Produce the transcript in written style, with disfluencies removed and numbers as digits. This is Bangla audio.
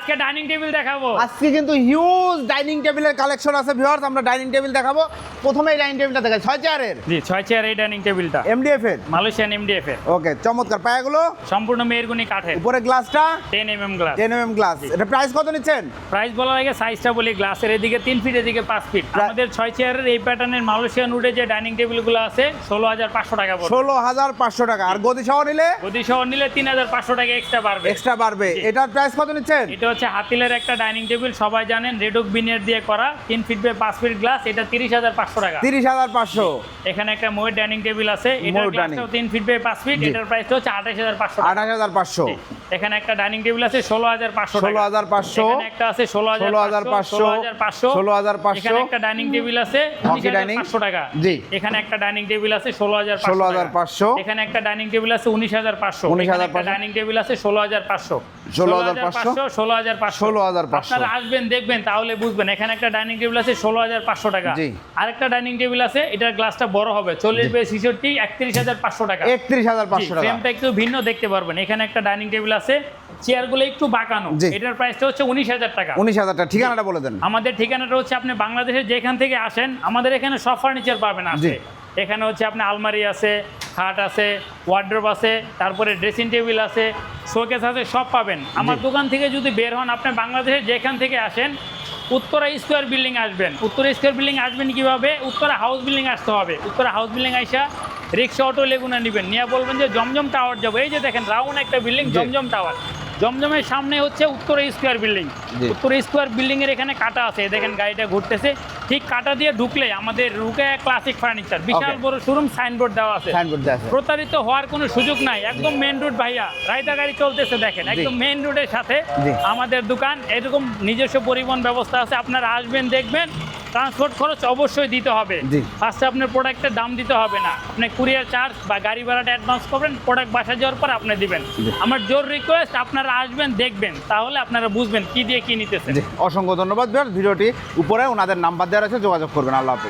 আজকে ডাইনিং টেবিল দেখাবো। আজকে কিন্তু হিউজ ডাইনিং টেবিলের কালেকশন আছে ভিউয়ার্স, আমরা ডাইনিং টেবিল দেখাবো। প্রথমে এই ডাইনিং টেবিলটা দেখাই 6 চেয়ারের। জি 6 চেয়ার এই ডাইনিং টেবিলটা এমডিএফ এর, মালয়েশিয়ান এমডিএফ এর। ওকে চমৎকার। পায়াগুলো সম্পূর্ণ মেহরগুনি কাঠের, উপরে গ্লাসটা 10 mm গ্লাস। 10 mm glass. এটা প্রাইস কত নিচ্ছেন? প্রাইস বলার আগে সাইজটা বলি, গ্লাসের এদিকে 3 ফিট এদিকে 5 ফিট। আমাদের 6 চেয়ারের এই প্যাটার্নের মালয়েশিয়ান উডে যে ডাইনিং টেবিলগুলো আছে 16500 টাকা পড়বে। 16500 টাকা। আর গদি সহ নিলে? গদি সহ নিলে 3500 টাকা এক্সট্রা বাড়বে। এক্সট্রা বাড়বে। এটার প্রাইস কত নিচ্ছেন? এটা হচ্ছে হাতিলের একটা ডাইনিং টেবিল, সবাই জানেন রেডক বিনিয়ার দিয়ে করা, 3 ফিট বাই 5 ফিট গ্লাস। এটা 30500 টাকা। 30500। এখানে একটা মোয়ের ডাইনিং টেবিল আছে, এটার মোয়ের গ্লাসটাও 3 ফিট বাই 5 ফিট। এটার প্রাইসটা হচ্ছে 28500 টাকা। 28500। এখানে একটা ডাইনিং টেবিল আছে 16500 টাকা। 16500। এখানে একটা আছে 16500। 16500। এখানে একটা ডাইনিং টেবিল আছে 19500 টাকা। জি। এখানে একটা ডাইনিং টেবিল আছে 16500। 16500। এখানে একটা ডাইনিং টেবিল আছে 19500। 19500। একটা ডাইনিং টেবিল আছে 16500। 16500। 16500। আপনারা আসবেন দেখবেন তাহলে বুঝবেন। এখানে একটা ডাইনিং টেবিল আছে 16500 টাকা। জি। আরেকটা ডাইনিং টেবিল আছে, এটার গ্লাসটা বড় হবে 40 বাই 66, 31500 টাকা। 31500 টাকা। ফ্রেমটা একটু ভিন্ন দেখতে পারবেন। এখানে একটা ডাইনিং টেবিল আছে, চেয়ারগুলো একটু বাঁকানো। জি। এটার প্রাইসটা হচ্ছে 19000 টাকা। 19000 টাকা। ঠিকানাটা বলে দেন। আমাদের ঠিকানাটা হচ্ছে আপনি বাংলাদেশের যেখান থেকে আসেন আমাদের এখানে সব ফার্নিচার পাবেন আসে। এখানে হচ্ছে আপনার আলমারি আছে, খাট আছে, ওয়ার্ড্রোব আছে, তারপরে ড্রেসিং টেবিল আছে, শোকেস আছে, সব পাবেন আমার দোকান থেকে। যদি বের হন আপনি বাংলাদেশের যেখান থেকে আসেন, উত্তরা স্কোয়ার বিল্ডিং আসবেন। উত্তরা স্কোয়ার বিল্ডিং আসবেন কিভাবে? উত্তরা হাউস বিল্ডিং আসতে হবে। উত্তরা হাউস বিল্ডিং আইসা রিক্সা অটো লেগুনা নেবেন, নিয়ে বলবেন যে জমজম টাওয়ার যাবো। এই যে দেখেন রাউন্ড একটা বিল্ডিং, জমজম টাওয়ার। জমজমের সামনে হচ্ছে Uttara square building. Uttara square building এর এখানে কাটা আছে, দেখেন গাড়িটা ঘুরতেছে। ঠিক কাটা দিয়ে ঢুকলে আমাদের রুকেয়া ক্লাসিক ফার্নিচার, বিশাল বড় শোরুম, সাইনবোর্ড দেওয়া আছে। প্রতারিত হওয়ার কোনো সুযোগ নাই, একদম মেইন রোড ভাইয়া। রায়তা গাড়ি চলতেছে দেখেন, একদম মেইন রোডের সাথে আমাদের দোকান। এরকম নিজস্ব পরিবহন ব্যবস্থা আছে। আপনারা আসবেন দেখবেন, ট্রান্সপোর্ট খরচ অবশ্যই দিতে হবে। ফার্স্টে আপনার প্রোডাক্টের দাম দিতে হবে না, আপনি কুরিয়ার চার্জ বা গাড়ি ভাড়াটা অ্যাডভান্স করবেন, প্রোডাক্ট বাসা যাওয়ার পর আপনি দিবেন। আমার জোর রিকোয়েস্ট, আপনারা আসবেন দেখবেন, তাহলে আপনারা বুঝবেন কি দিয়ে কি নিতেছেন। অসংখ্য ধন্যবাদ। ভিডিওটি উপরে ওনাদের নাম্বার দেওয়া আছে, যোগাযোগ করবেন। আল্লাহ হাফেজ।